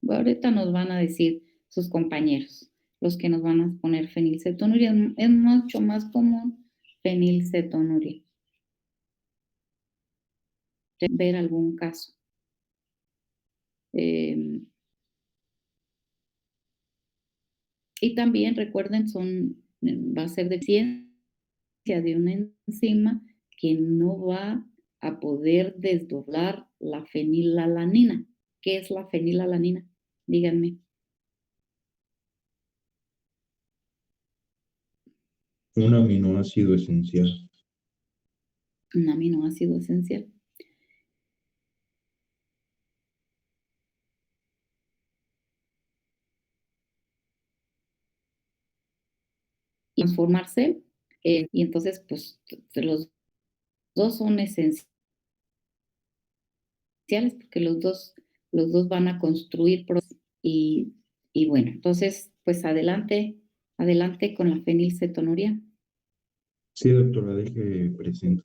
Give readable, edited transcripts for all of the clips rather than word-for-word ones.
ahorita nos van a decir sus compañeros, los que nos van a poner fenilcetonuria. Es mucho más común fenilcetonuria. Ver algún caso. Y también recuerden, va a ser deficiencia de una enzima que no va a poder desdoblar la fenilalanina. ¿Qué es la fenilalanina? Díganme. Un aminoácido esencial. Un aminoácido esencial. Transformarse, y entonces, pues, los dos son esenciales porque los dos van a construir y bueno, entonces, pues adelante con la fenilcetonuria. Sí, doctora, deje presente.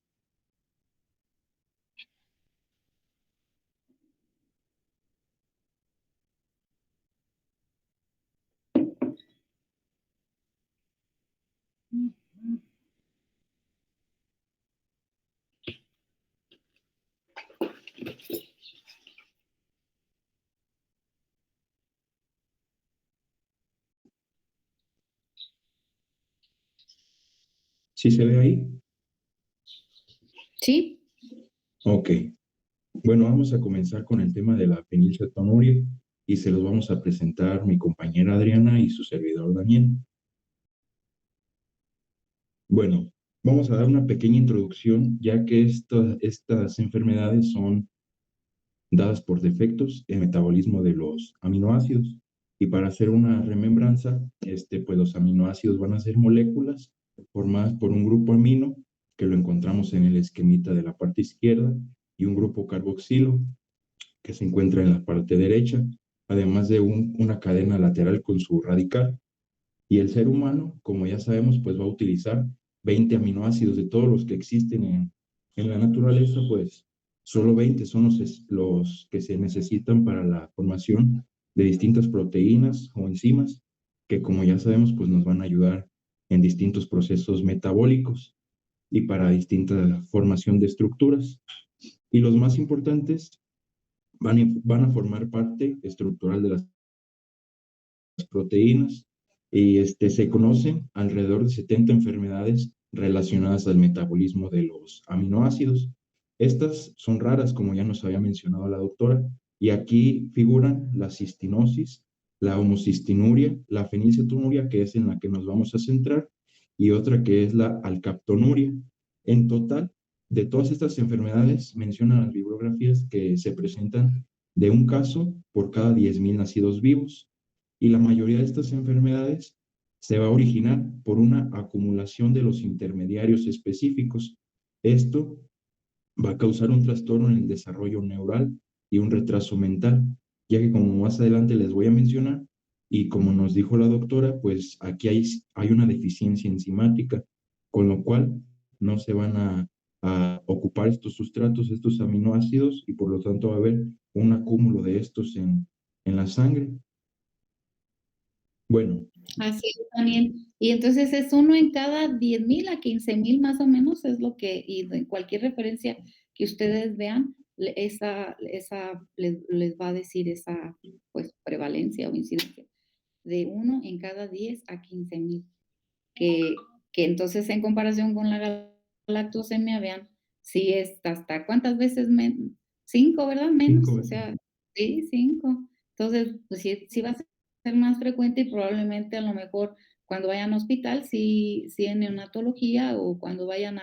¿Sí se ve ahí? Sí. Ok. Bueno, vamos a comenzar con el tema de la fenilcetonuria y se los vamos a presentar mi compañera Adriana y su servidor Daniel. Bueno, vamos a dar una pequeña introducción, ya que estas enfermedades son dadas por defectos en el metabolismo de los aminoácidos. Y para hacer una remembranza, pues los aminoácidos van a ser moléculas formadas por un grupo amino, que lo encontramos en el esquemita de la parte izquierda, y un grupo carboxilo, que se encuentra en la parte derecha, además de una cadena lateral con su radical. Y el ser humano, como ya sabemos, pues va a utilizar 20 aminoácidos de todos los que existen en la naturaleza, pues solo 20 son los que se necesitan para la formación de distintas proteínas o enzimas, que como ya sabemos, pues nos van a ayudar en distintos procesos metabólicos y para distinta formación de estructuras. Y los más importantes van a formar parte estructural de las proteínas y se conocen alrededor de 70 enfermedades relacionadas al metabolismo de los aminoácidos. Estas son raras, como ya nos había mencionado la doctora, y aquí figuran la cistinosis, la homocistinuria, la fenilcetonuria, que es en la que nos vamos a centrar, y otra que es la alcaptonuria. En total, de todas estas enfermedades, mencionan las bibliografías que se presentan de un caso por cada 10,000 nacidos vivos, y la mayoría de estas enfermedades se va a originar por una acumulación de los intermediarios específicos. Esto va a causar un trastorno en el desarrollo neural y un retraso mental, ya que como más adelante les voy a mencionar, y como nos dijo la doctora, pues aquí hay una deficiencia enzimática, con lo cual no se van a ocupar estos sustratos, estos aminoácidos, y por lo tanto va a haber un acúmulo de estos en la sangre. Bueno, Así es, Daniel. Y entonces es uno en cada 10,000 a 15,000 más o menos, es lo que, y en cualquier referencia que ustedes vean, esa les va a decir esa, pues, prevalencia o incidencia de uno en cada 10 a 15,000. Que, que entonces en comparación con la galactosemia, vean, si es hasta cuántas veces menos, 5, ¿verdad? 5 Menos, o veces. sea, sí, 5. Entonces, pues sí va a ser más frecuente y probablemente a lo mejor cuando vayan a hospital, sí en neonatología o cuando vayan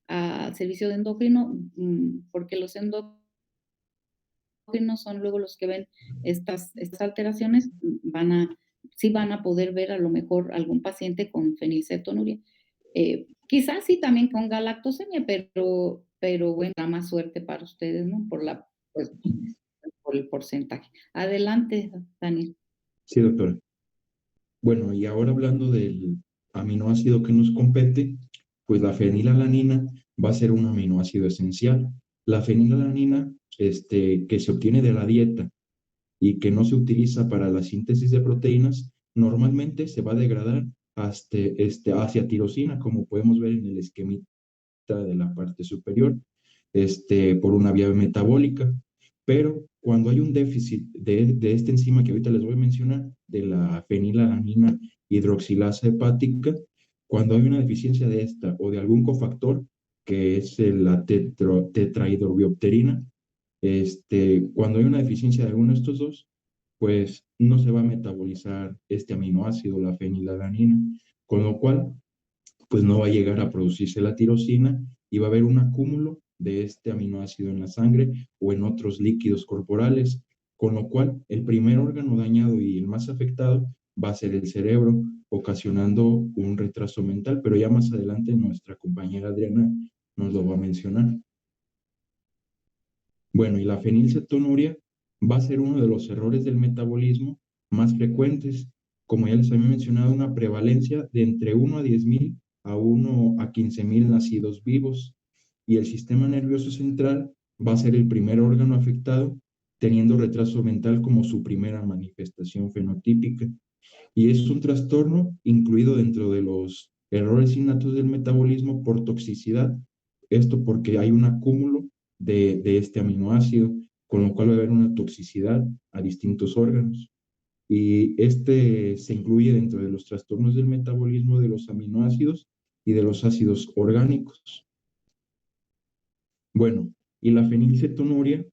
a servicio de endocrino, porque los endocrinos son luego los que ven estas alteraciones, sí van a poder ver a lo mejor algún paciente con fenilcetonuria. Quizás sí también con galactosemia, pero bueno, da más suerte para ustedes, ¿no? Pues, por el porcentaje. Adelante, Daniel. Sí, doctora. Bueno, y ahora hablando del aminoácido que nos compete, pues la fenilalanina va a ser un aminoácido esencial. La fenilalanina, que se obtiene de la dieta y que no se utiliza para la síntesis de proteínas, normalmente se va a degradar hacia tirosina, como podemos ver en el esquema de la parte superior, por una vía metabólica. Pero cuando hay un déficit de esta enzima que ahorita les voy a mencionar, de la fenilalanina hidroxilasa hepática, cuando hay una deficiencia de esta o de algún cofactor, que es la tetrahidrobiopterina, cuando hay una deficiencia de alguno de estos dos, pues no se va a metabolizar este aminoácido, la fenilalanina, con lo cual pues no va a llegar a producirse la tirosina y va a haber un acúmulo de este aminoácido en la sangre o en otros líquidos corporales, con lo cual el primer órgano dañado y el más afectado va a ser el cerebro, ocasionando un retraso mental, pero ya más adelante nuestra compañera Adriana nos lo va a mencionar. Bueno, y la fenilcetonuria va a ser uno de los errores del metabolismo más frecuentes. Como ya les había mencionado, una prevalencia de entre 1 a 10.000 a 1 a 15.000 nacidos vivos. Y el sistema nervioso central va a ser el primer órgano afectado, teniendo retraso mental como su primera manifestación fenotípica. Y es un trastorno incluido dentro de los errores innatos del metabolismo por toxicidad. Esto porque hay un acúmulo de este aminoácido, con lo cual va a haber una toxicidad a distintos órganos. Y este se incluye dentro de los trastornos del metabolismo de los aminoácidos y de los ácidos orgánicos. Bueno, y la fenilcetonuria,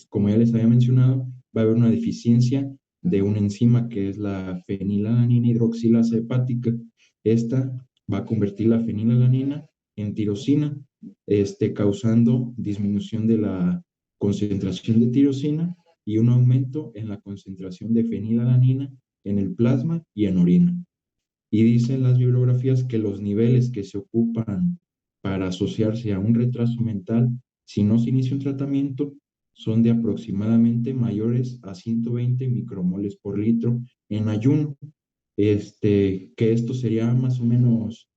como ya les había mencionado, va a haber una deficiencia de una enzima que es la fenilalanina hidroxilasa hepática. Esta va a convertir la fenilalanina en tirosina, causando disminución de la concentración de tirosina y un aumento en la concentración de fenilalanina en el plasma y en orina. Y dicen las bibliografías que los niveles que se ocupan para asociarse a un retraso mental, si no se inicia un tratamiento, son de aproximadamente mayores a 120 micromoles por litro en ayuno. Que esto sería más o menos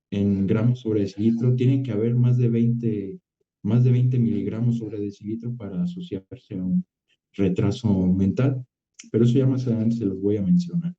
en gramos sobre decilitro, tiene que haber más de 20 miligramos sobre decilitro para asociarse a un retraso mental, pero eso ya más adelante se los voy a mencionar.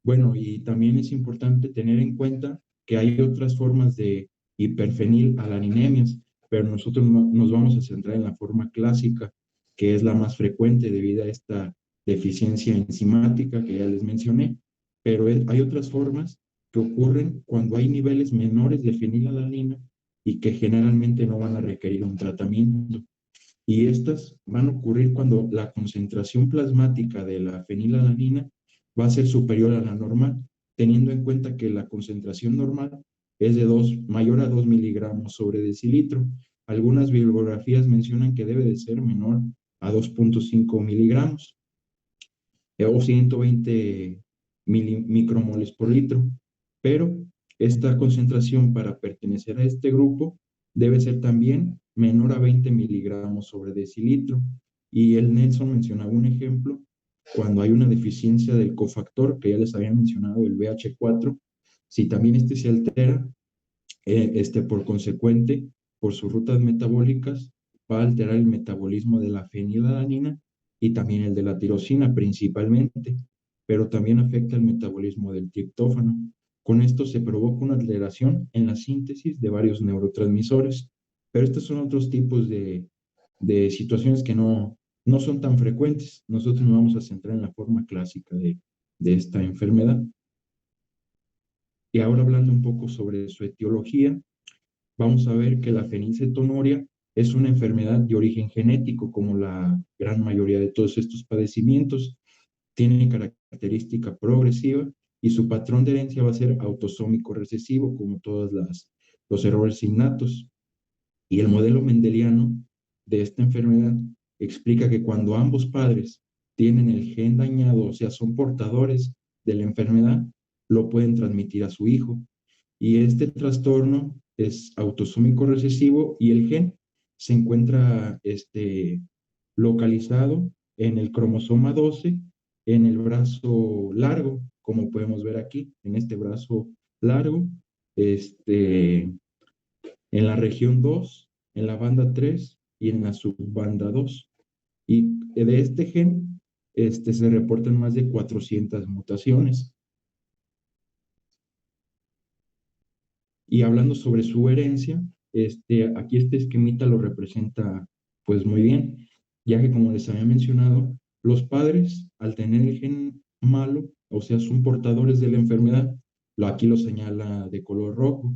Bueno, y también es importante tener en cuenta que hay otras formas de hiperfenilalaniniemias, pero nosotros nos vamos a centrar en la forma clásica, que es la más frecuente debido a esta deficiencia enzimática que ya les mencioné. Pero hay otras formas que ocurren cuando hay niveles menores de fenilalanina y que generalmente no van a requerir un tratamiento. Y estas van a ocurrir cuando la concentración plasmática de la fenilalanina va a ser superior a la normal, teniendo en cuenta que la concentración normal es de mayor a 2 miligramos sobre decilitro. Algunas bibliografías mencionan que debe de ser menor a 2.5 miligramos o 120 micromoles por litro, pero esta concentración para pertenecer a este grupo debe ser también menor a 20 miligramos sobre decilitro. Y el Nelson mencionaba un ejemplo cuando hay una deficiencia del cofactor, que ya les había mencionado, el BH4, si también este se altera, por consecuente, por sus rutas metabólicas, va a alterar el metabolismo de la fenilalanina y también el de la tirosina principalmente, pero también afecta el metabolismo del triptófano. Con esto se provoca una alteración en la síntesis de varios neurotransmisores, pero estos son otros tipos de situaciones que no son tan frecuentes. Nosotros nos vamos a centrar en la forma clásica de esta enfermedad. Y ahora hablando un poco sobre su etiología, vamos a ver que la fenilcetonuria es una enfermedad de origen genético, como la gran mayoría de todos estos padecimientos. Tiene característica progresiva y su patrón de herencia va a ser autosómico recesivo, como todos los errores innatos. Y el modelo mendeliano de esta enfermedad explica que cuando ambos padres tienen el gen dañado, o sea, son portadores de la enfermedad, lo pueden transmitir a su hijo. Y este trastorno es autosómico recesivo y el gen se encuentra localizado en el cromosoma 12, en el brazo largo, como podemos ver aquí, en este brazo largo, en la región 2, en la banda 3 y en la subbanda 2. Y de este gen se reportan más de 400 mutaciones. Y hablando sobre su herencia, aquí este esquemita lo representa pues muy bien, ya que como les había mencionado, los padres al tener el gen malo, o sea, son portadores de la enfermedad, aquí lo señala de color rojo.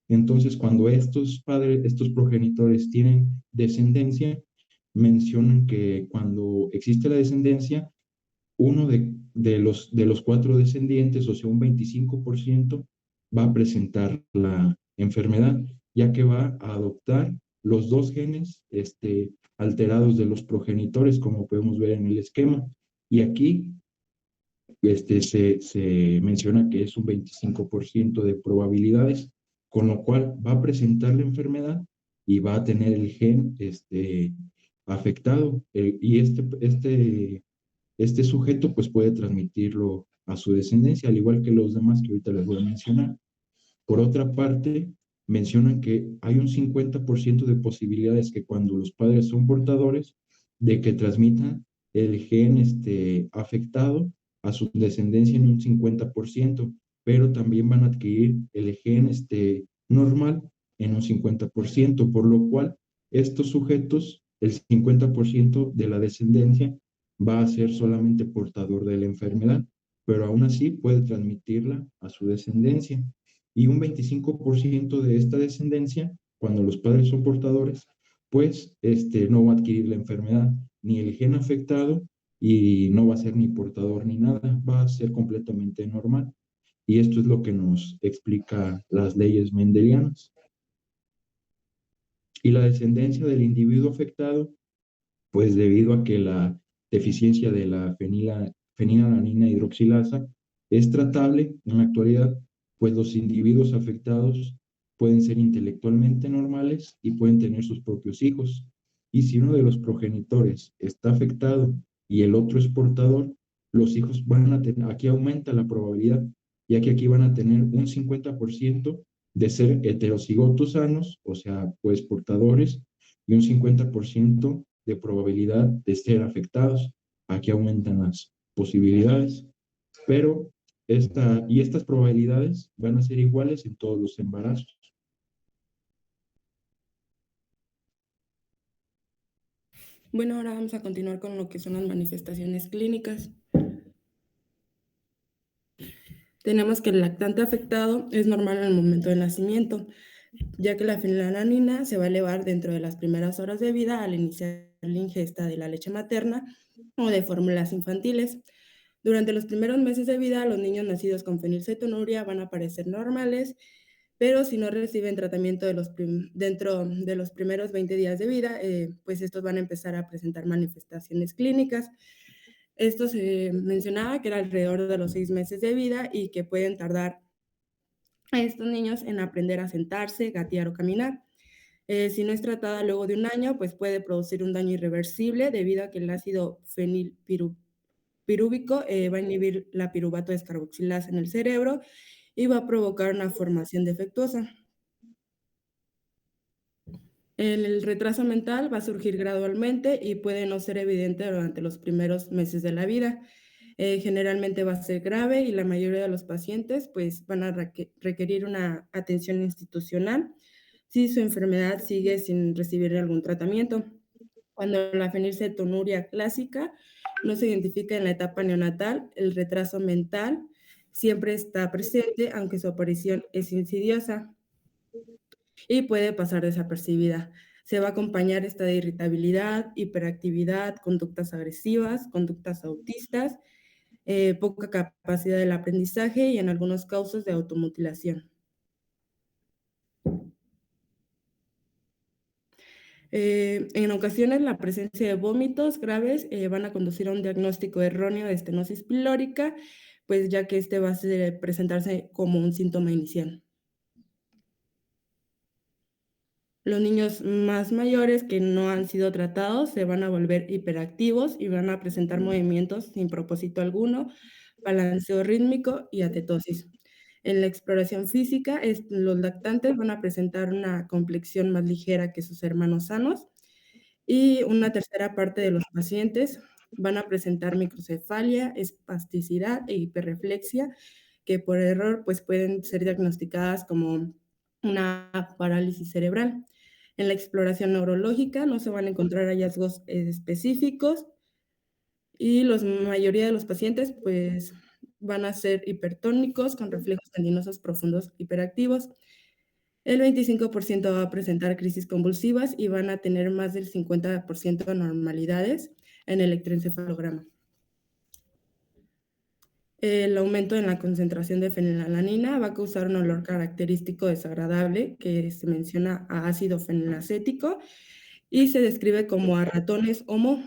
Entonces, cuando estos padres, estos progenitores tienen descendencia, mencionan que cuando existe la descendencia, uno de los cuatro descendientes, o sea, un 25%, va a presentar la enfermedad, ya que va a adoptar los dos genes alterados de los progenitores, como podemos ver en el esquema. Y aquí se menciona que es un 25% de probabilidades, con lo cual va a presentar la enfermedad y va a tener el gen afectado. Y este sujeto pues puede transmitirlo a su descendencia, al igual que los demás que ahorita les voy a mencionar. Por otra parte, mencionan que hay un 50% de posibilidades que cuando los padres son portadores, de que transmitan el gen afectado a su descendencia en un 50%, pero también van a adquirir el gen normal en un 50%, por lo cual estos sujetos, el 50% de la descendencia va a ser solamente portador de la enfermedad, pero aún así puede transmitirla a su descendencia. Y un 25% de esta descendencia, cuando los padres son portadores, pues no va a adquirir la enfermedad, ni el gen afectado, y no va a ser ni portador ni nada, va a ser completamente normal. Y esto es lo que nos explica las leyes mendelianas. Y la descendencia del individuo afectado, pues debido a que la deficiencia de la fenilalanina hidroxilasa es tratable en la actualidad, pues los individuos afectados pueden ser intelectualmente normales y pueden tener sus propios hijos. Y si uno de los progenitores está afectado y el otro es portador, los hijos van a tener, aquí aumenta la probabilidad, ya que aquí van a tener un 50% de ser heterocigotos sanos, o sea, pues portadores, y un 50% de probabilidad de ser afectados. Aquí aumentan las posibilidades, pero estas probabilidades van a ser iguales en todos los embarazos. Bueno, ahora vamos a continuar con lo que son las manifestaciones clínicas. Tenemos que el lactante afectado es normal en el momento del nacimiento, ya que la fenilalanina se va a elevar dentro de las primeras horas de vida al iniciar la ingesta de la leche materna o de fórmulas infantiles. Durante los primeros meses de vida, los niños nacidos con fenilcetonuria van a parecer normales, pero si no reciben tratamiento dentro de los primeros 20 días de vida, pues estos van a empezar a presentar manifestaciones clínicas. Esto se mencionaba que era alrededor de los 6 meses de vida y que pueden tardar a estos niños en aprender a sentarse, gatear o caminar. Si no es tratada luego de un año, pues puede producir un daño irreversible debido a que el ácido fenilpirúvico va a inhibir la piruvato descarboxilasa en el cerebro y va a provocar una formación defectuosa. El retraso mental va a surgir gradualmente y puede no ser evidente durante los primeros meses de la vida. Generalmente va a ser grave y la mayoría de los pacientes pues, van a requerir una atención institucional si su enfermedad sigue sin recibir algún tratamiento. Cuando la fenilcetonuria clásica no se identifica en la etapa neonatal, el retraso mental siempre está presente, aunque su aparición es insidiosa y puede pasar desapercibida. Se va a acompañar esta de irritabilidad, hiperactividad, conductas agresivas, conductas autistas, poca capacidad del aprendizaje y en algunos casos de automutilación. En ocasiones la presencia de vómitos graves van a conducir a un diagnóstico erróneo de estenosis pilórica, pues ya que este va a presentarse como un síntoma inicial. Los niños más mayores que no han sido tratados se van a volver hiperactivos y van a presentar movimientos sin propósito alguno, balanceo rítmico y atetosis. En la exploración física, los lactantes van a presentar una complexión más ligera que sus hermanos sanos Y una tercera parte de los pacientes van a presentar microcefalia, espasticidad e hiperreflexia, que por error pues pueden ser diagnosticadas como una parálisis cerebral. En la exploración neurológica no se van a encontrar hallazgos específicos y la mayoría de los pacientes pues van a ser hipertónicos con reflejos tendinosos profundos hiperactivos. El 25% va a presentar crisis convulsivas y van a tener más del 50% de anormalidades en el electroencefalograma. El aumento en la concentración de fenilalanina va a causar un olor característico desagradable que se menciona a ácido fenilacético y se describe como a ratones homo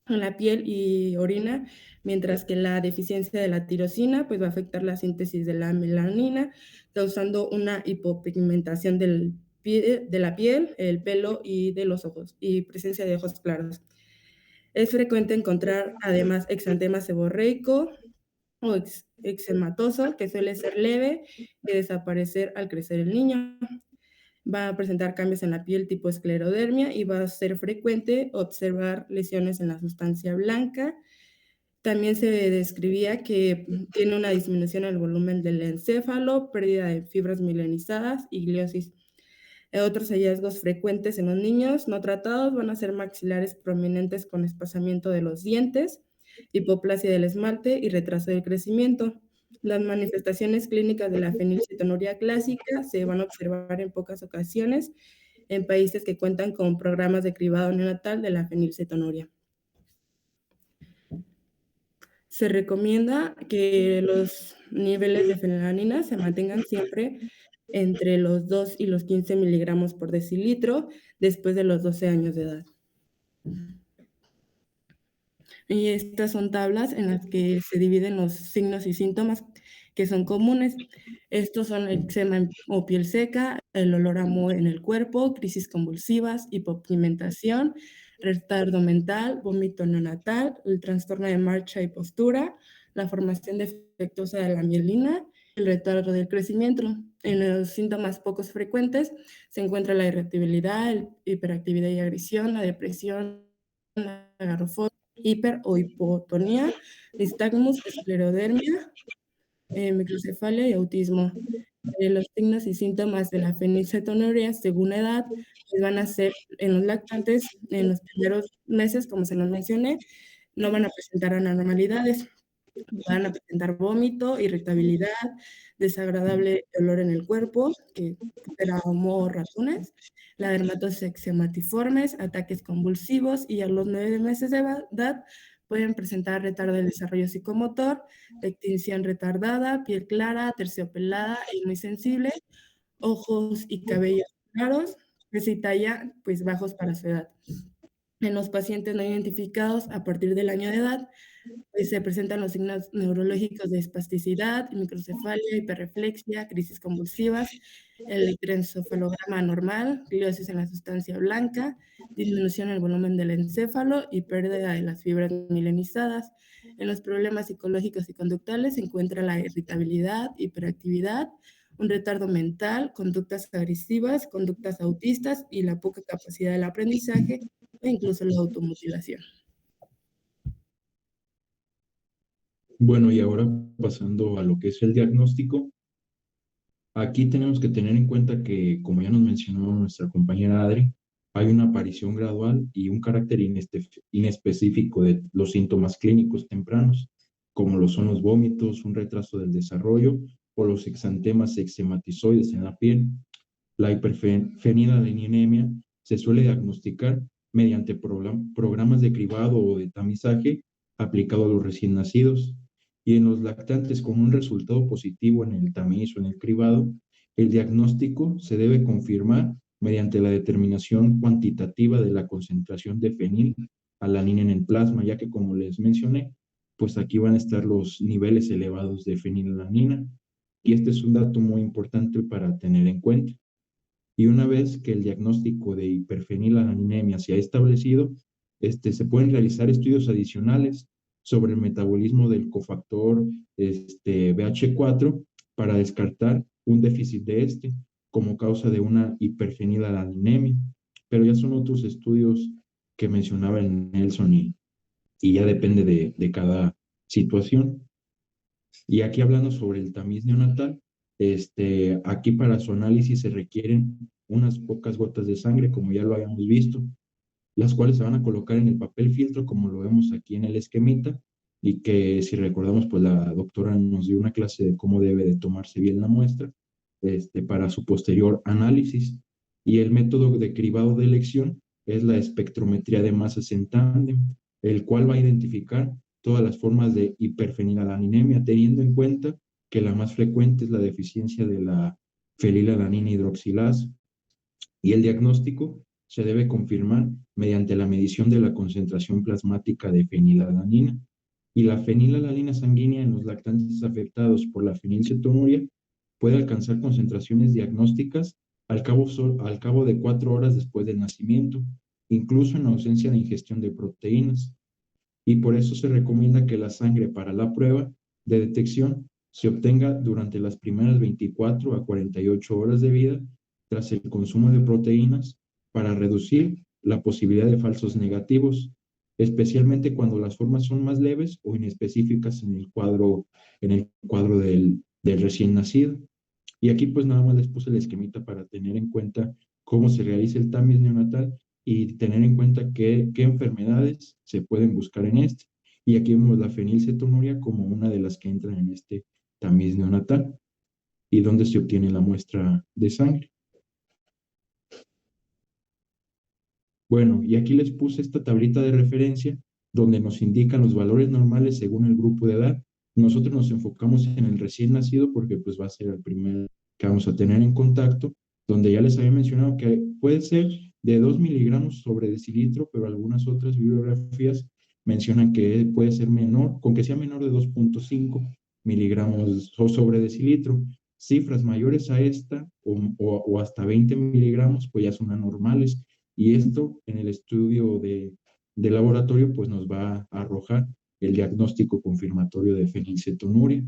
en la piel y orina, mientras que la deficiencia de la tirosina pues va a afectar la síntesis de la melanina, causando una hipopigmentación de la piel, el pelo y de los ojos, y presencia de ojos claros. Es frecuente encontrar además exantema seborreico o eczematoso, que suele ser leve y desaparecer al crecer el niño. Va a presentar cambios en la piel tipo esclerodermia y va a ser frecuente observar lesiones en la sustancia blanca. También se describía que tiene una disminución en el volumen del encéfalo, pérdida de fibras mielinizadas y gliosis. Otros hallazgos frecuentes en los niños no tratados van a ser maxilares prominentes con espazamiento de los dientes, hipoplasia del esmalte y retraso del crecimiento. Las manifestaciones clínicas de la fenilcetonuria clásica se van a observar en pocas ocasiones en países que cuentan con programas de cribado neonatal de la fenilcetonuria. Se recomienda que los niveles de fenilalanina se mantengan siempre entre los 2 y los 15 miligramos por decilitro después de los 12 años de edad. Y estas son tablas en las que se dividen los signos y síntomas que son comunes. Estos son el eczema o piel seca, el olor a moho en el cuerpo, crisis convulsivas, hipopigmentación, retardo mental, vómito neonatal, el trastorno de marcha y postura, la formación defectuosa de la mielina, el retardo del crecimiento. En los síntomas pocos frecuentes se encuentra la irritabilidad, hiperactividad y agresión, la depresión, la agorafobia, hiper o hipotonía, nistagmus, esclerodermia, microcefalia y autismo. Los signos y síntomas de la fenilcetonuria según la edad pues van a ser en los lactantes, en los primeros meses, como se los mencioné, no van a presentar anormalidades. Van a presentar vómito, irritabilidad, desagradable olor en el cuerpo, que era moho ratones, la dermatosis eczematiformes, ataques convulsivos y a los 9 meses de edad pueden presentar retardo del desarrollo psicomotor, extinción retardada, piel clara, terciopelada y muy sensible, ojos y cabellos claros, peso y talla pues bajos para su edad. En los pacientes no identificados a partir del año de edad, pues se presentan los signos neurológicos de espasticidad, microcefalia, hiperreflexia, crisis convulsivas, el electroencefalograma anormal, gliosis en la sustancia blanca, disminución en el volumen del encéfalo y pérdida de las fibras mielinizadas. En los problemas psicológicos y conductuales se encuentra la irritabilidad, hiperactividad, un retardo mental, conductas agresivas, conductas autistas y la poca capacidad del aprendizaje e incluso la automutilación. Bueno, y ahora pasando a lo que es el diagnóstico, aquí tenemos que tener en cuenta que, como ya nos mencionó nuestra compañera Adri, hay una aparición gradual y un carácter inespecífico de los síntomas clínicos tempranos, como lo son los vómitos, un retraso del desarrollo o los exantemas eczematizoides en la piel. La hiperfenilalanemia se suele diagnosticar mediante programas de cribado o de tamizaje aplicado a los recién nacidos. Y en los lactantes con un resultado positivo en el tamiz o en el cribado, el diagnóstico se debe confirmar mediante la determinación cuantitativa de la concentración de fenilalanina en el plasma, ya que como les mencioné, pues aquí van a estar los niveles elevados de fenilalanina. Y este es un dato muy importante para tener en cuenta. Y una vez que el diagnóstico de hiperfenilalanemia se ha establecido, se pueden realizar estudios adicionales sobre el metabolismo del cofactor BH4 para descartar un déficit de como causa de una hiperfenilalanemia. Pero ya son otros estudios que mencionaba el Nelson y ya depende de cada situación. Y aquí hablando sobre el tamiz neonatal, aquí para su análisis se requieren unas pocas gotas de sangre, como ya lo habíamos visto, las cuales se van a colocar en el papel filtro, como lo vemos aquí en el esquemita, y que si recordamos, pues la doctora nos dio una clase de cómo debe de tomarse bien la muestra, para su posterior análisis. Y el método de cribado de elección es la espectrometría de masas en tándem, el cual va a identificar todas las formas de hiperfenilalaninemia, teniendo en cuenta que la más frecuente es la deficiencia de la fenilalanina hidroxilasa. Y el diagnóstico se debe confirmar mediante la medición de la concentración plasmática de fenilalanina. Y la fenilalanina sanguínea en los lactantes afectados por la fenilcetonuria puede alcanzar concentraciones diagnósticas al cabo de 4 horas después del nacimiento, incluso en ausencia de ingestión de proteínas. Y por eso se recomienda que la sangre para la prueba de detección se obtenga durante las primeras 24 a 48 horas de vida tras el consumo de proteínas para reducir la posibilidad de falsos negativos, especialmente cuando las formas son más leves o inespecíficas en el cuadro del recién nacido. Y aquí pues nada más les puse el esquemita para tener en cuenta cómo se realiza el tamiz neonatal y tener en cuenta qué enfermedades se pueden buscar en este. Y aquí vemos la fenilcetonuria como una de las que entran en este tamiz neonatal y donde se obtiene la muestra de sangre. Bueno, y aquí les puse esta tablita de referencia donde nos indican los valores normales según el grupo de edad. Nosotros nos enfocamos en el recién nacido porque pues va a ser el primero que vamos a tener en contacto, donde ya les había mencionado que puede ser de 2 miligramos sobre decilitro, pero algunas otras bibliografías mencionan que puede ser menor, con que sea menor de 2.5 miligramos sobre decilitro. Cifras mayores a esta o hasta 20 miligramos, pues ya son anormales y esto en el estudio de laboratorio pues nos va a arrojar el diagnóstico confirmatorio de fenilcetonuria.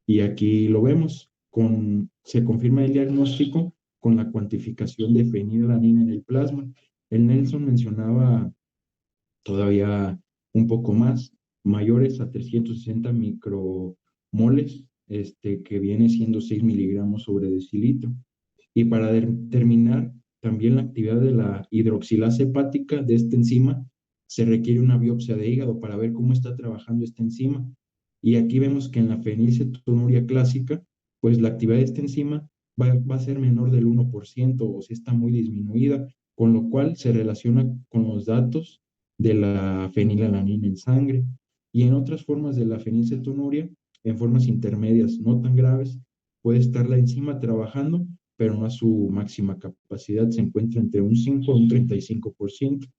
Y aquí lo vemos, se confirma el diagnóstico con la cuantificación de fenilalanina en el plasma. El Nelson mencionaba todavía un poco más, mayores a 360 micromoles, que viene siendo 6 miligramos sobre decilitro. Y para determinar también la actividad de la hidroxilasa hepática de esta enzima, se requiere una biopsia de hígado para ver cómo está trabajando esta enzima. Y aquí vemos que en la fenilcetonuria clásica, pues la actividad de esta enzima va a ser menor del 1% o si está muy disminuida, con lo cual se relaciona con los datos de la fenilalanina en sangre. Y en otras formas de la fenilcetonuria, en formas intermedias no tan graves, puede estar la enzima trabajando, pero no a su máxima capacidad, se encuentra entre un 5 a un 35%.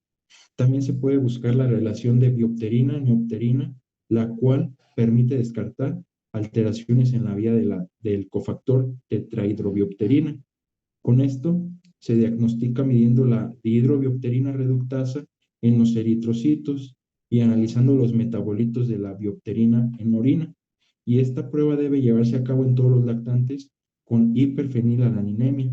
También se puede buscar la relación de biopterina-neopterina, la cual permite descartar alteraciones en la vía del cofactor tetrahidrobiopterina. Con esto se diagnostica midiendo la dihidrobiopterina reductasa en los eritrocitos y analizando los metabolitos de la biopterina en orina. Y esta prueba debe llevarse a cabo en todos los lactantes con hiperfenilalaninemia.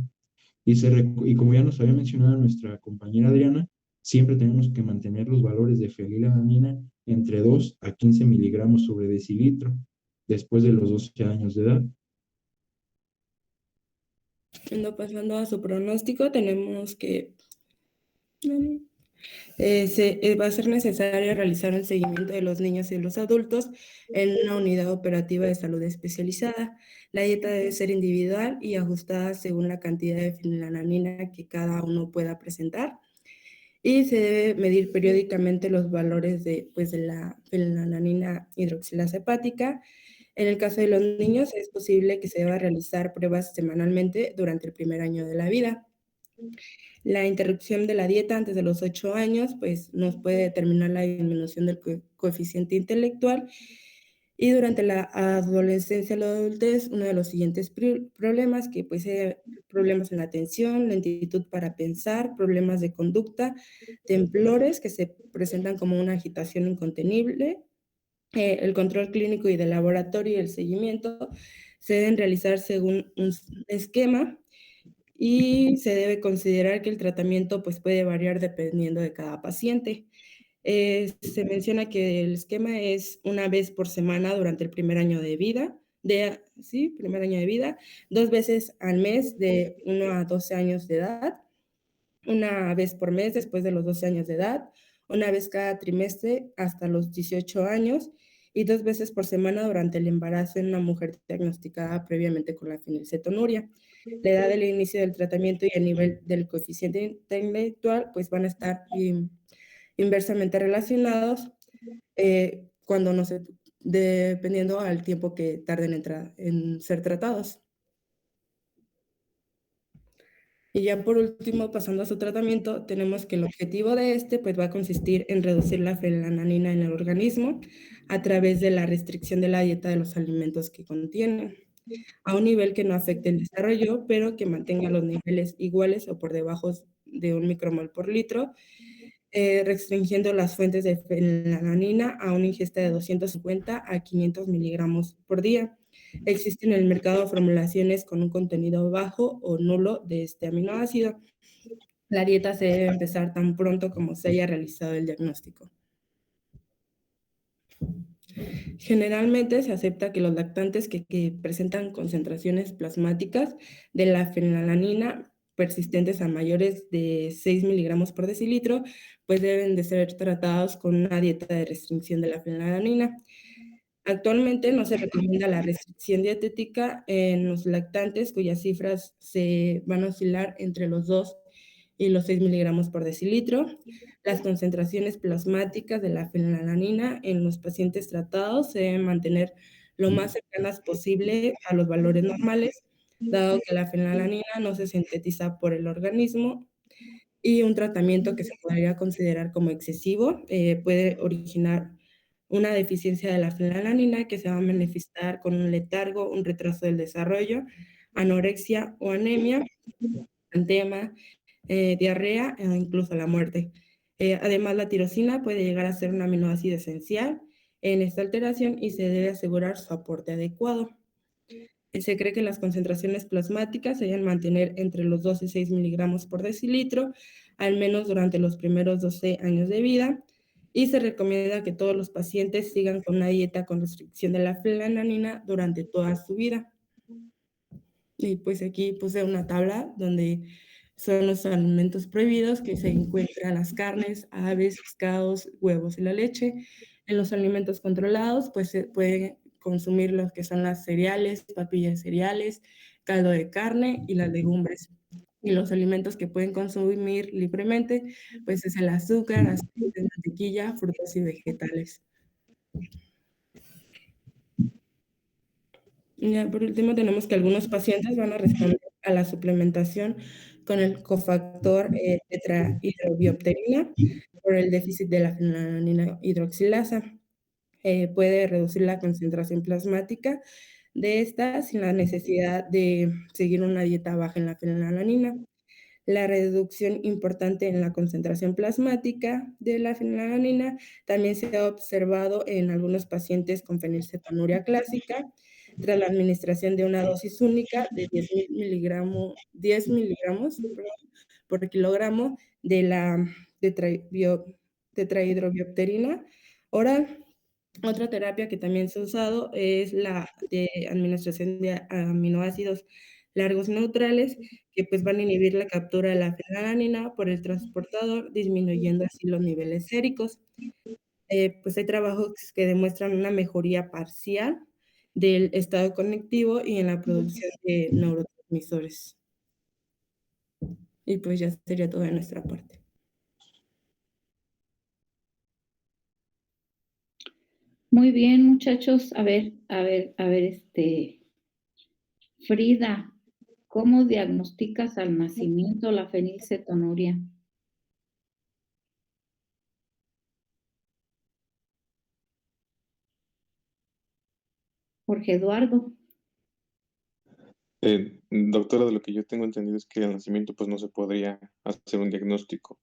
Y como ya nos había mencionado nuestra compañera Adriana, siempre tenemos que mantener los valores de fenilalanina entre 2 a 15 miligramos sobre decilitro después de los 12 años de edad. Pasando a su pronóstico, tenemos que va a ser necesario realizar un seguimiento de los niños y los adultos en una unidad operativa de salud especializada. La dieta debe ser individual y ajustada según la cantidad de fenilalanina que cada uno pueda presentar. Y se debe medir periódicamente los valores de la fenilalanina hidroxilasa hepática. En el caso de los niños, es posible que se deba realizar pruebas semanalmente durante el primer año de la vida. La interrupción de la dieta antes de los 8 años, pues nos puede determinar la disminución del coeficiente intelectual. Y durante la adolescencia y la adultez, uno de los siguientes problemas, que pues problemas en la atención, lentitud para pensar, problemas de conducta, temblores que se presentan como una agitación incontenible, el control clínico y de laboratorio y el seguimiento se deben realizar según un esquema y se debe considerar que el tratamiento pues, puede variar dependiendo de cada paciente. Se menciona que el esquema es una vez por semana durante el primer año de vida, sí, primer año de vida, 2 veces al mes de 1 a 12 años de edad, una vez por mes después de los 12 años de edad, una vez cada trimestre hasta los 18 años y 2 veces por semana durante el embarazo en una mujer diagnosticada previamente con la fenilcetonuria. La edad del inicio del tratamiento y el nivel del coeficiente intelectual pues van a estar inversamente relacionados cuando no se, dependiendo al tiempo que tarden en ser tratados. Y ya por último, pasando a su tratamiento, tenemos que el objetivo de este pues, va a consistir en reducir la fenilalalanina en el organismo a través de la restricción de la dieta de los alimentos que contienen, a un nivel que no afecte el desarrollo, pero que mantenga los niveles iguales o por debajo de 1 micromol por litro, restringiendo las fuentes de fenilalanina a una ingesta de 250 a 500 miligramos por día. Existen en el mercado formulaciones con un contenido bajo o nulo de este aminoácido. La dieta se debe empezar tan pronto como se haya realizado el diagnóstico. Generalmente se acepta que los lactantes que presentan concentraciones plasmáticas de la fenilalanina persistentes a mayores de 6 miligramos por decilitro, pues deben de ser tratados con una dieta de restricción de la fenilalanina. Actualmente no se recomienda la restricción dietética en los lactantes cuyas cifras se van a oscilar entre los 2 y los 6 miligramos por decilitro. Las concentraciones plasmáticas de la fenilalanina en los pacientes tratados se deben mantener lo más cercanas posible a los valores normales, dado que la fenilalanina no se sintetiza por el organismo y un tratamiento que se podría considerar como excesivo puede originar una deficiencia de la fenilalanina que se va a manifestar con un letargo, un retraso del desarrollo, anorexia o anemia, edema, diarrea e incluso la muerte. Además, la tirosina puede llegar a ser un aminoácido esencial en esta alteración y se debe asegurar su aporte adecuado. Se cree que las concentraciones plasmáticas se deben mantener entre los 2 y 6 miligramos por decilitro, al menos durante los primeros 12 años de vida, y se recomienda que todos los pacientes sigan con una dieta con restricción de la fenilalanina durante toda su vida. Y pues aquí puse una tabla donde son los alimentos prohibidos que se encuentran las carnes, aves, pescados, huevos y la leche. En los alimentos controlados, pues se puede consumir los que son las cereales, papillas de cereales, caldo de carne y las legumbres. Y los alimentos que pueden consumir libremente, pues es el azúcar, aceite, mantequilla, frutas y vegetales. Ya por último tenemos que algunos pacientes van a responder a la suplementación con el cofactor tetrahidrobiopterina por el déficit de la fenilalanina hidroxilasa. Puede reducir la concentración plasmática de esta sin la necesidad de seguir una dieta baja en la fenilalanina. La reducción importante en la concentración plasmática de la fenilalanina también se ha observado en algunos pacientes con fenilcetonuria clásica tras la administración de una dosis única de 10 miligramos por kilogramo de la tetrahidrobiopterina oral. Otra terapia que también se ha usado es la de administración de aminoácidos largos neutrales que pues van a inhibir la captura de la fenilalanina por el transportador, disminuyendo así los niveles séricos. Pues hay trabajos que demuestran una mejoría parcial del estado cognitivo y en la producción de neurotransmisores. Y pues ya sería todo de nuestra parte. Muy bien, muchachos. Frida, ¿cómo diagnosticas al nacimiento la fenilcetonuria? Jorge Eduardo. Doctora, de lo que yo tengo entendido es que al nacimiento pues no se podría hacer un diagnóstico.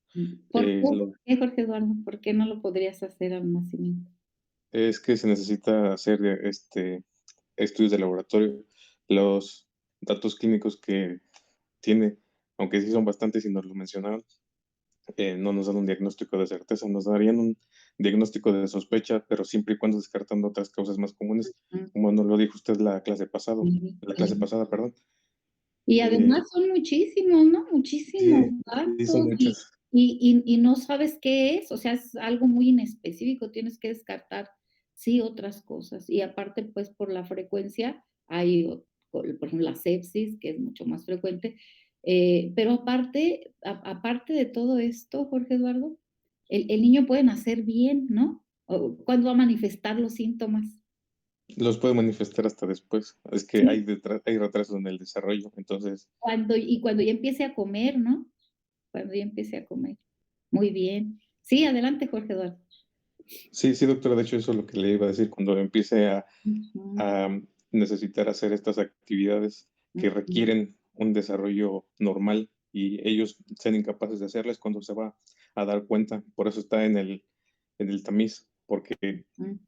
¿Por Lo- qué, Jorge Eduardo? ¿Por qué no lo podrías hacer al nacimiento? es que se necesita hacer estudios de laboratorio. Los datos clínicos que tiene, aunque sí son bastantes y nos lo mencionaron, no nos dan un diagnóstico de certeza, nos darían un diagnóstico de sospecha, pero siempre y cuando descartando otras causas más comunes, Mm, como nos lo dijo usted sí, la clase sí. pasada, perdón. Y Eh, además son muchísimos, ¿no? Muchísimos sí, sí, son datos muchas. y no sabes qué es, o sea, es algo muy inespecífico, tienes que descartar, sí, otras cosas. Y aparte, pues, por la frecuencia, hay, por ejemplo, la sepsis, que es mucho más frecuente. Pero aparte, aparte de todo esto, Jorge Eduardo, el niño puede nacer bien, ¿no? ¿Cuándo va a manifestar los síntomas? Los puede manifestar hasta después. Es que Sí. hay retrasos en el desarrollo, entonces Cuando ya empiece a comer, ¿no? Cuando ya empiece a comer. Muy bien. Sí, adelante, Jorge Eduardo. sí, sí, doctora, de hecho eso es lo que le iba a decir, cuando empiece Ujú, a necesitar hacer estas actividades que ujú, requieren un desarrollo normal y ellos sean incapaces de hacerlas cuando se va a dar cuenta. Por eso está en el tamiz, porque ujú,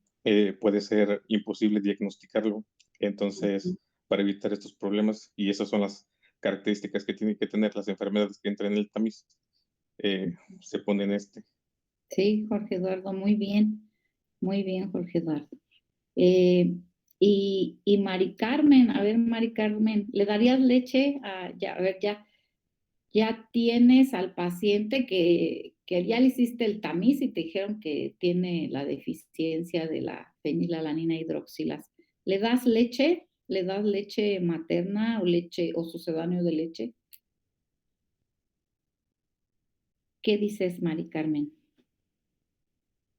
puede ser imposible diagnosticarlo. ujú. Entonces, para evitar estos problemas, y esas son las características que tienen que tener las enfermedades que entran en el tamiz, se pone en este. Sí, Jorge Eduardo, muy bien, Jorge Eduardo. Eh, y Mari Carmen, a ver, Mari Carmen, ¿le darías leche? Ya, a ver, ya tienes al paciente que ya le hiciste el tamiz y te dijeron que tiene la deficiencia de la fenilalanina hidroxilasa. ¿Le das leche? ¿Le das leche materna o leche o sucedáneo de leche? ¿Qué dices, Mari Carmen?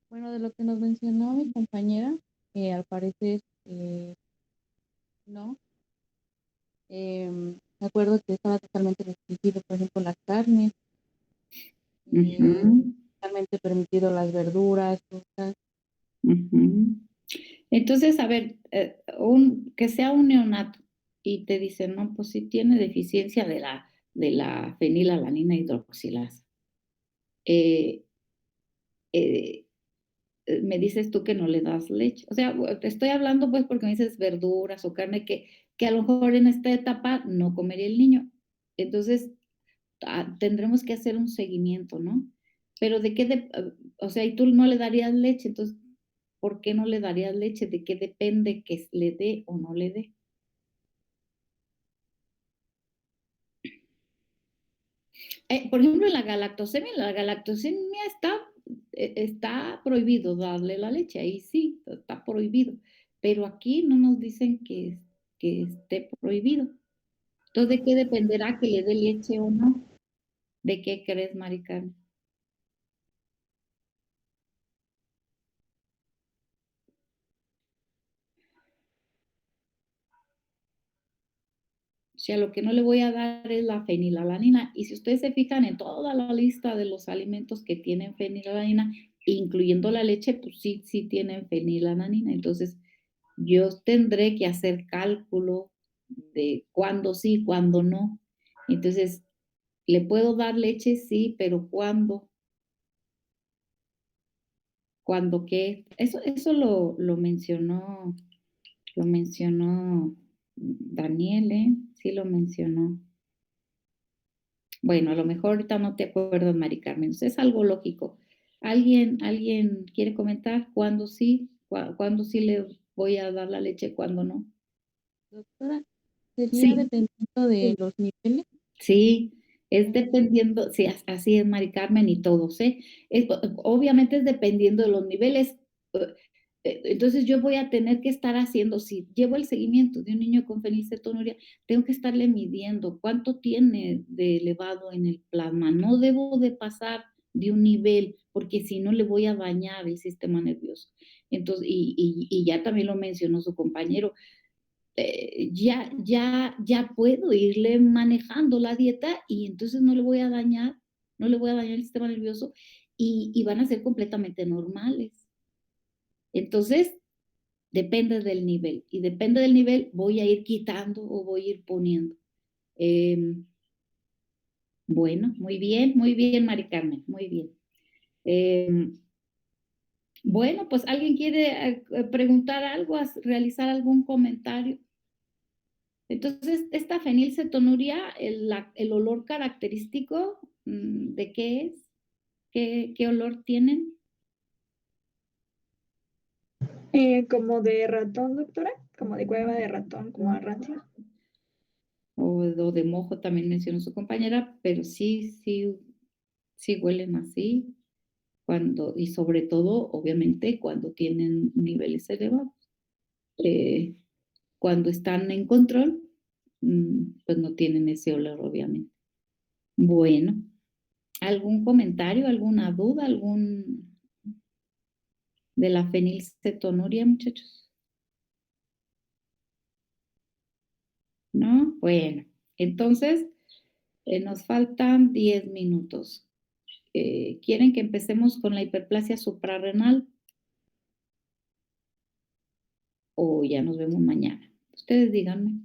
Bueno, de lo que nos mencionó mi compañera, al parecer no. Me acuerdo que estaba totalmente restringido, por ejemplo, las carnes, Ujú, totalmente permitido las verduras, frutas. ujú. Entonces, a ver, que sea un neonato y te dicen, no, pues sí tiene deficiencia de la fenilalanina hidroxilasa. Eh, eh, Me dices tú que no le das leche. O sea, te estoy hablando pues porque me dices verduras o carne que a lo mejor en esta etapa no comería el niño. Entonces, tendremos que hacer un seguimiento, ¿no? Pero o sea, y tú no le darías leche, entonces, ¿por qué no le darías leche? ¿De qué depende que le dé o no le dé? Por ejemplo, en la galactosemia está prohibido darle la leche, ahí sí, está prohibido, pero aquí no nos dicen que esté prohibido. Entonces, ¿de qué dependerá que le dé leche o no? ¿De qué crees, Mari Carmen? O sea, lo que no le voy a dar es la fenilalanina. Y si ustedes se fijan en toda la lista de los alimentos que tienen fenilalanina, incluyendo la leche, pues sí, sí tienen fenilalanina. Entonces, yo tendré que hacer cálculo de cuándo sí, cuándo no. Entonces, ¿le puedo dar leche? Sí, pero ¿cuándo? ¿Cuándo qué? Eso lo mencionó Daniel, ¿eh? Sí lo mencionó. Bueno, a lo mejor ahorita no te acuerdas, Mari Carmen. Es algo lógico. ¿Alguien quiere comentar cuándo sí le voy a dar la leche, cuándo no? Doctora, sería Sí, dependiendo de sí. los niveles. Sí, es dependiendo, sí, así es, Mari Carmen, y todos, ¿eh? Obviamente es dependiendo de los niveles. eh, Entonces yo voy a tener que estar haciendo, si llevo el seguimiento de un niño con fenilcetonuria, tengo que estarle midiendo cuánto tiene de elevado en el plasma. No debo de pasar de un nivel, porque si no le voy a dañar el sistema nervioso. Entonces, y ya también lo mencionó su compañero, ya puedo irle manejando la dieta y entonces no le voy a dañar el sistema nervioso y van a ser completamente normales. Entonces, depende del nivel y depende del nivel voy a ir quitando o voy a ir poniendo. Em, bueno, muy bien, Mari Carmen, muy bien. Em, bueno, pues alguien quiere preguntar algo, realizar algún comentario. Entonces, esta fenilcetonuria, el olor característico, ¿de qué es? ¿Qué olor tienen? Como de ratón, doctora, como de cueva de ratón, como a rancio. O de mojo también mencionó su compañera, pero sí huelen así, y sobre todo, obviamente, cuando tienen niveles elevados. Cuando están en control, pues no tienen ese olor, obviamente. Bueno, ¿algún comentario, alguna duda, de la fenilcetonuria, muchachos? ¿No? Bueno, entonces nos faltan 10 minutos. ¿Quieren que empecemos con la hiperplasia suprarrenal? O ya nos vemos mañana. Ustedes díganme.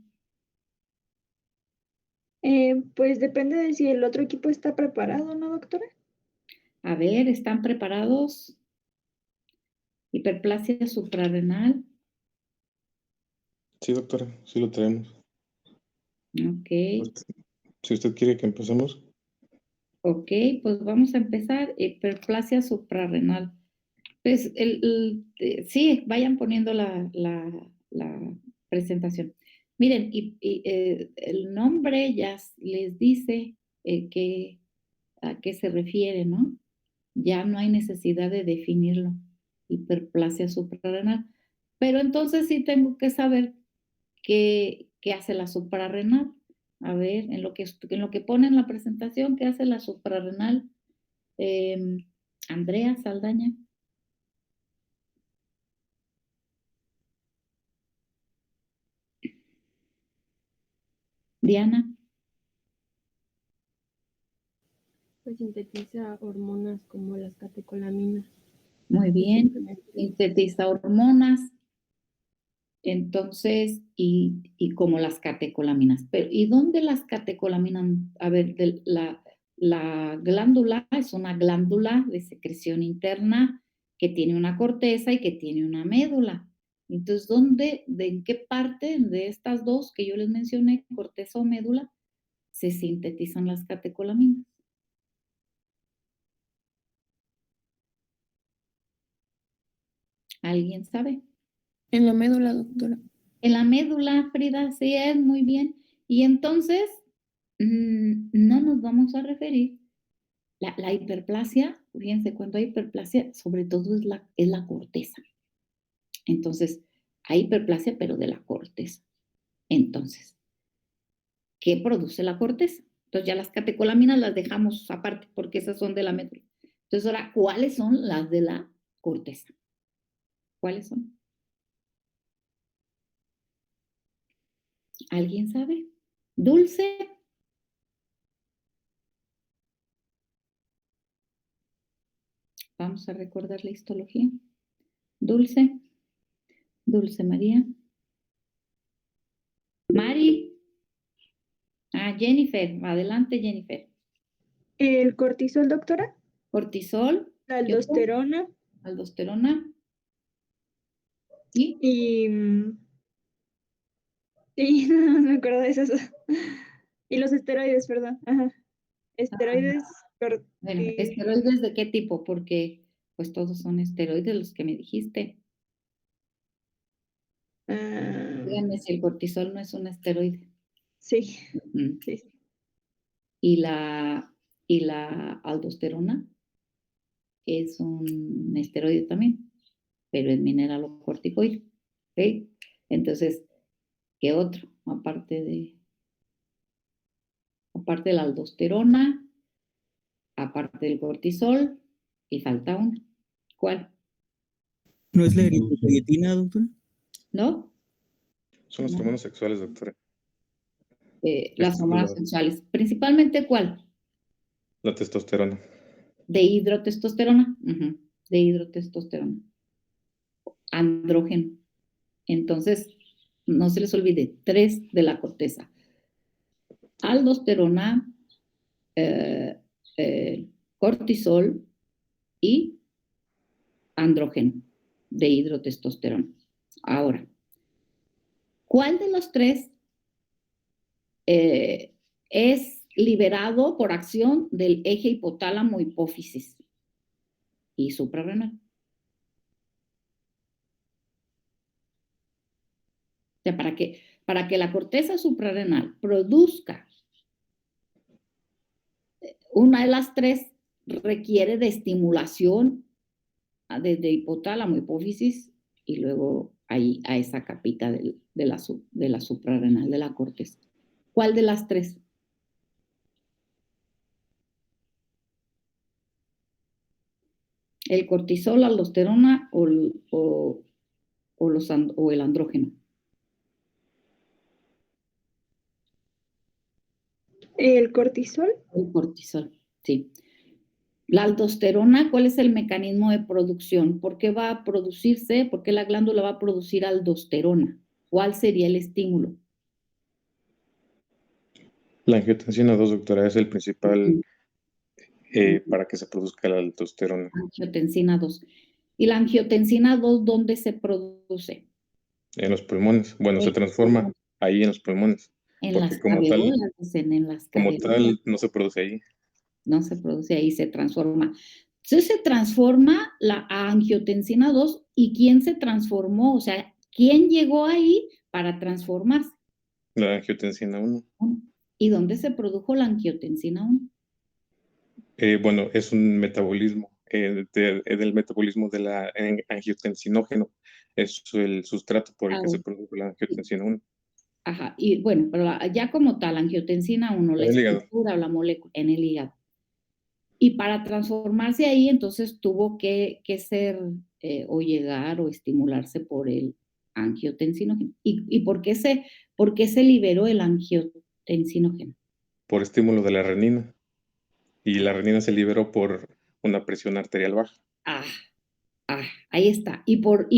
Pues depende de si el otro equipo está preparado, ¿no, doctora? A ver, ¿están preparados? Hiperplasia suprarrenal. Sí, doctora, sí lo tenemos. Ok. Si usted quiere que empecemos. Ok, pues vamos a empezar. Hiperplasia suprarrenal. Pues sí, vayan poniendo la presentación. Miren, el nombre ya les dice a qué se refiere, ¿no? Ya no hay necesidad de definirlo. Hiperplasia suprarrenal. Pero entonces sí tengo que saber qué hace la suprarrenal. A ver, en lo que pone en la presentación, ¿qué hace la suprarrenal? Andrea Saldaña. Diana. Pues sintetiza hormonas como las catecolaminas. Muy bien. Sintetiza hormonas. Entonces, y como las catecolaminas. Pero, ¿y dónde las catecolaminan? A ver, la glándula es una glándula de secreción interna que tiene una corteza y que tiene una médula. Entonces, en qué parte de estas dos que yo les mencioné, corteza o médula, se sintetizan las catecolaminas? ¿Alguien sabe? En la médula, doctora. En la médula, Frida, sí es, muy bien. Y entonces, no nos vamos a referir. La hiperplasia, fíjense, cuando hay hiperplasia, sobre todo es la corteza. Entonces, hay hiperplasia, pero de la corteza. Entonces, ¿qué produce la corteza? Entonces, ya las catecolaminas las dejamos aparte, porque esas son de la médula. Entonces, ahora, ¿cuáles son las de la corteza? ¿Cuáles son? ¿Alguien sabe? Dulce. Vamos a recordar la histología. Dulce. Dulce María. Mari. Jennifer. Adelante, Jennifer. El cortisol, doctora. Cortisol. La aldosterona. Aldosterona. Y no me acuerdo de esas. Y los esteroides, perdón. Ajá. Esteroides. Bueno, ¿esteroides de qué tipo? Porque pues todos son esteroides los que me dijiste. Díganme si el cortisol no es un esteroide. Sí. Sí. Y la aldosterona es un esteroide también, pero es mineralocorticoide. ¿Ok? Entonces, ¿qué otro? Aparte de la aldosterona, aparte del cortisol, y falta uno. ¿Cuál? ¿No es la eritropoyetina, doctora? ¿No? Son las hormonas sexuales, doctora. Las hormonas sexuales. ¿Principalmente cuál? La testosterona. Dehidrotestosterona. Dehidrotestosterona. Andrógeno. Entonces, no se les olvide, 3 de la corteza. Aldosterona, cortisol y andrógeno, dehidrotestosterona. Ahora, ¿cuál de los 3 es liberado por acción del eje hipotálamo hipófisis y suprarrenal. O sea, para que la corteza suprarrenal produzca una de las tres, requiere de estimulación desde hipotálamo, hipófisis y luego ahí a esa capita de la suprarrenal, de la corteza. ¿Cuál de las tres? ¿El cortisol, la aldosterona o el andrógeno? ¿El cortisol? El cortisol, sí. La aldosterona, ¿cuál es el mecanismo de producción? ¿Por qué va a producirse? ¿Por qué la glándula va a producir aldosterona? ¿Cuál sería el estímulo? La angiotensina 2, doctora, es el principal para que se produzca la aldosterona. Angiotensina 2. ¿Y la angiotensina 2 dónde se produce? En los pulmones. Bueno, se transforma ahí en los pulmones. En Porque las caveolas, dicen, en las como caveolas. tal, no se produce ahí. No se produce ahí, se transforma. Entonces se transforma la angiotensina 2. ¿Y quién se transformó? O sea, ¿quién llegó ahí para transformarse? La angiotensina 1. ¿Y dónde se produjo la angiotensina 1? Bueno, es un metabolismo, del metabolismo de la angiotensinógeno. Es el sustrato por el que se produjo la angiotensina 1. Ajá, y bueno, pero ya como tal, angiotensina 1, la En el hígado. estructura, la molécula, en el hígado. Y para transformarse ahí, entonces tuvo que ser o llegar o estimularse por el angiotensinógeno. ¿Y por qué se liberó el angiotensinógeno? Por estímulo de la renina. Y la renina se liberó por una presión arterial baja. Ahí está. Y por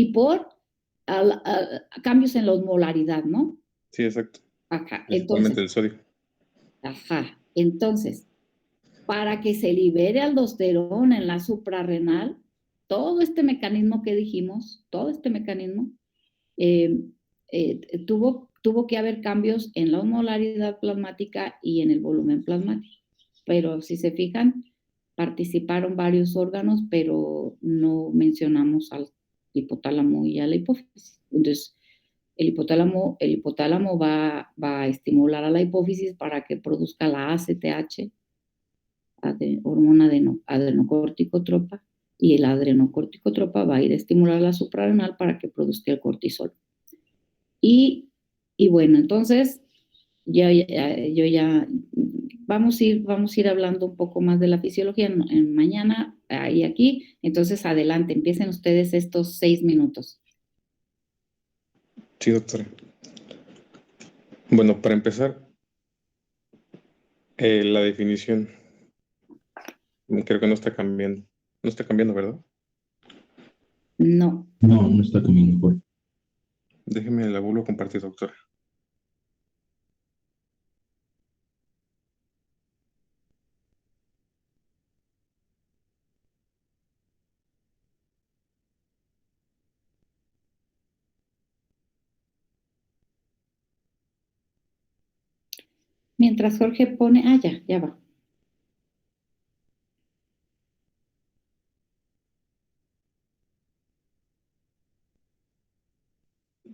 cambios en la osmolaridad, ¿no? Sí, exacto. Ajá. Principalmente el sodio. Ajá. Entonces, para que se libere aldosterona en la suprarrenal, todo este mecanismo que dijimos, todo este mecanismo, tuvo que haber cambios en la osmolaridad plasmática y en el volumen plasmático. Pero si se fijan, participaron varios órganos, pero no mencionamos al hipotálamo y a la hipófisis. Entonces, el hipotálamo va a estimular a la hipófisis para que produzca la ACTH, hormona adrenocorticotropa, y el adrenocorticotropa va a ir a estimular a la suprarrenal para que produzca el cortisol. Y bueno, entonces vamos a ir hablando un poco más de la fisiología en mañana y aquí. Entonces, adelante, empiecen ustedes estos 6 minutos. Sí, doctora. Bueno, para empezar, la definición creo que no está cambiando. No está cambiando, ¿verdad? No. No está cambiando, Jorge. Déjeme la vuelvo a compartir, doctora. Mientras Jorge pone, ya va.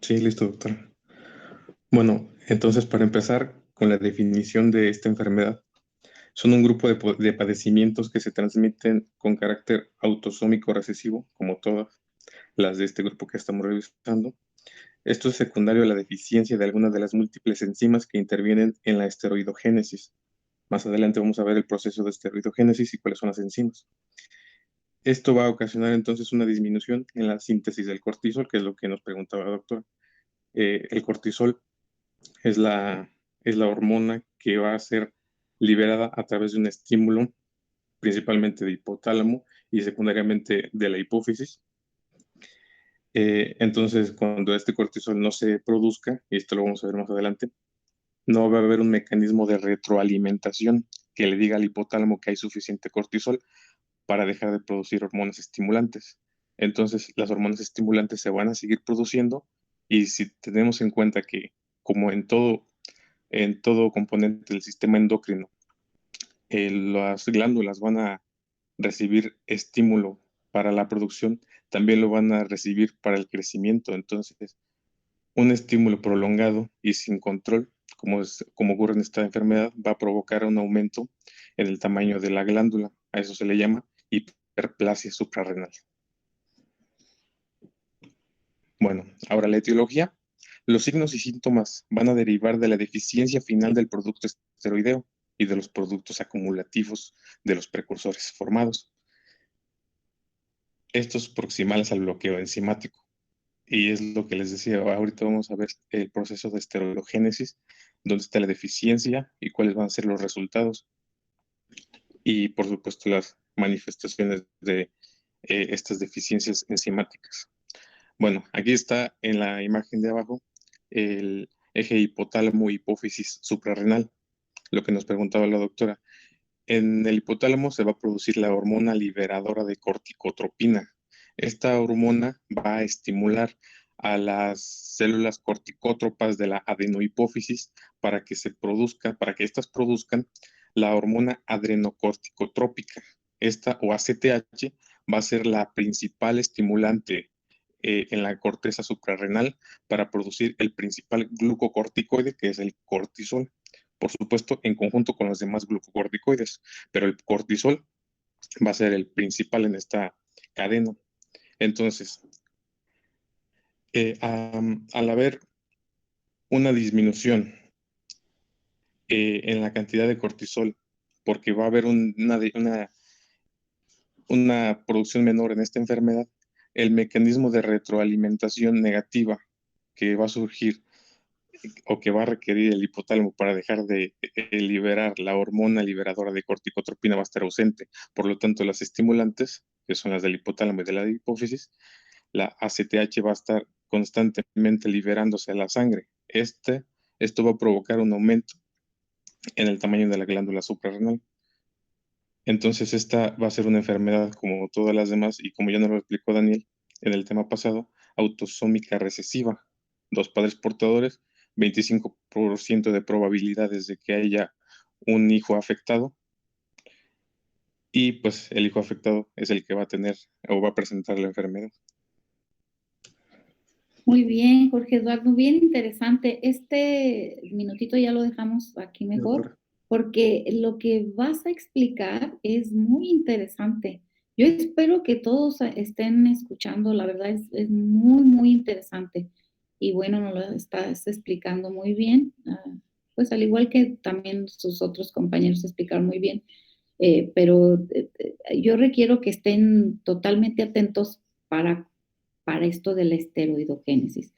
Sí, listo, doctora. Bueno, entonces para empezar con la definición de esta enfermedad, son un grupo de padecimientos que se transmiten con carácter autosómico recesivo, como todas las de este grupo que estamos revisando. Esto es secundario a la deficiencia de algunas de las múltiples enzimas que intervienen en la esteroidogénesis. Más adelante vamos a ver el proceso de esteroidogénesis y cuáles son las enzimas. Esto va a ocasionar entonces una disminución en la síntesis del cortisol, que es lo que nos preguntaba la doctora. El cortisol es la hormona que va a ser liberada a través de un estímulo, principalmente de hipotálamo y secundariamente de la hipófisis. Entonces, cuando este cortisol no se produzca, y esto lo vamos a ver más adelante, no va a haber un mecanismo de retroalimentación que le diga al hipotálamo que hay suficiente cortisol para dejar de producir hormonas estimulantes. Entonces, las hormonas estimulantes se van a seguir produciendo y si tenemos en cuenta que, como en todo en todo componente del sistema endocrino. Las glándulas van a recibir estímulo para la producción, también lo van a recibir para el crecimiento. Entonces, un estímulo prolongado y sin control, como ocurre en esta enfermedad, va a provocar un aumento en el tamaño de la glándula. A eso se le llama hiperplasia suprarrenal. Bueno, ahora la etiología. Los signos y síntomas van a derivar de la deficiencia final del producto esteroideo y de los productos acumulativos de los precursores formados. Estos proximales al bloqueo enzimático. Y es lo que les decía, ahorita vamos a ver el proceso de esteroidogénesis, dónde está la deficiencia y cuáles van a ser los resultados. Y por supuesto las manifestaciones de estas deficiencias enzimáticas. Bueno, aquí está en la imagen de abajo el eje hipotálamo-hipófisis suprarrenal, lo que nos preguntaba la doctora. En el hipotálamo se va a producir la hormona liberadora de corticotropina. Esta hormona va a estimular a las células corticótropas de la adenohipófisis para que éstas produzcan la hormona adrenocorticotrópica. Esta o ACTH va a ser la principal estimulante en la corteza suprarrenal para producir el principal glucocorticoide, que es el cortisol. Por supuesto, en conjunto con los demás glucocorticoides, pero el cortisol va a ser el principal en esta cadena. Entonces, al haber una disminución en la cantidad de cortisol, porque va a haber una producción menor en esta enfermedad, el mecanismo de retroalimentación negativa que va a surgir o que va a requerir el hipotálamo para dejar de liberar la hormona liberadora de corticotropina va a estar ausente. Por lo tanto, las estimulantes, que son las del hipotálamo y de la hipófisis, la ACTH va a estar constantemente liberándose a la sangre. Esto va a provocar un aumento en el tamaño de la glándula suprarrenal. Entonces, esta va a ser una enfermedad como todas las demás, y como ya nos lo explicó Daniel en el tema pasado, autosómica recesiva. 2 padres portadores, 25% de probabilidades de que haya un hijo afectado, y pues el hijo afectado es el que va a tener o va a presentar la enfermedad. Muy bien, Jorge Eduardo, bien interesante. Este minutito ya lo dejamos aquí mejor, porque lo que vas a explicar es muy interesante. Yo espero que todos estén escuchando, la verdad es muy, muy interesante. Y bueno, nos lo estás explicando muy bien, pues al igual que también sus otros compañeros explicaron muy bien, pero yo requiero que estén totalmente atentos para esto de la esteroidogénesis.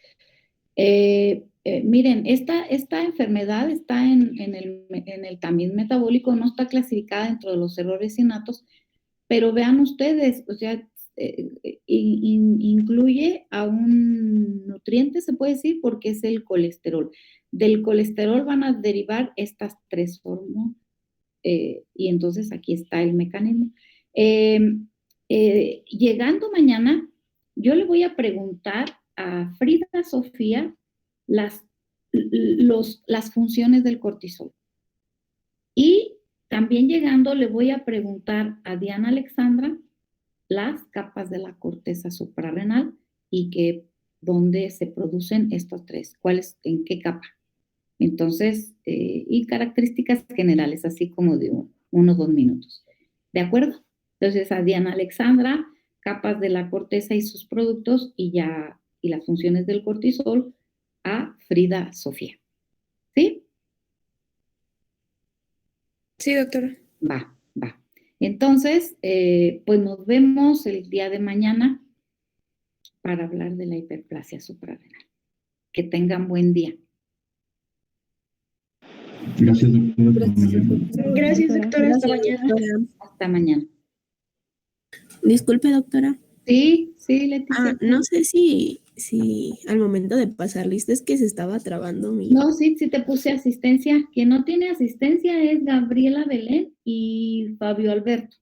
Miren, esta enfermedad está en el tamiz metabólico, no está clasificada dentro de los errores innatos, pero vean ustedes, o sea, incluye a un nutriente, se puede decir, porque es el colesterol. Del colesterol van a derivar estas 3 hormonas, y entonces aquí está el mecanismo. Llegando mañana, yo le voy a preguntar a Frida Sofía las funciones del cortisol. Y también llegando le voy a preguntar a Diana Alexandra las capas de la corteza suprarrenal y dónde se producen estos 3, en qué capa. Entonces, y características generales, así como de 1 o 2 minutos. ¿De acuerdo? Entonces, a Diana Alexandra, capas de la corteza y sus productos, y las funciones del cortisol, a Frida Sofía. ¿Sí? Sí, doctora. Va. Entonces, pues nos vemos el día de mañana para hablar de la hiperplasia suprarrenal. Que tengan buen día. Gracias, doctora. Gracias, doctora. Hasta mañana. Hasta mañana. Disculpe, doctora. Sí, Leticia. No sé si al momento de pasar lista es que se estaba trabando mi... No, sí te puse asistencia. Quien no tiene asistencia es Gabriela Belén y Fabio Alberto.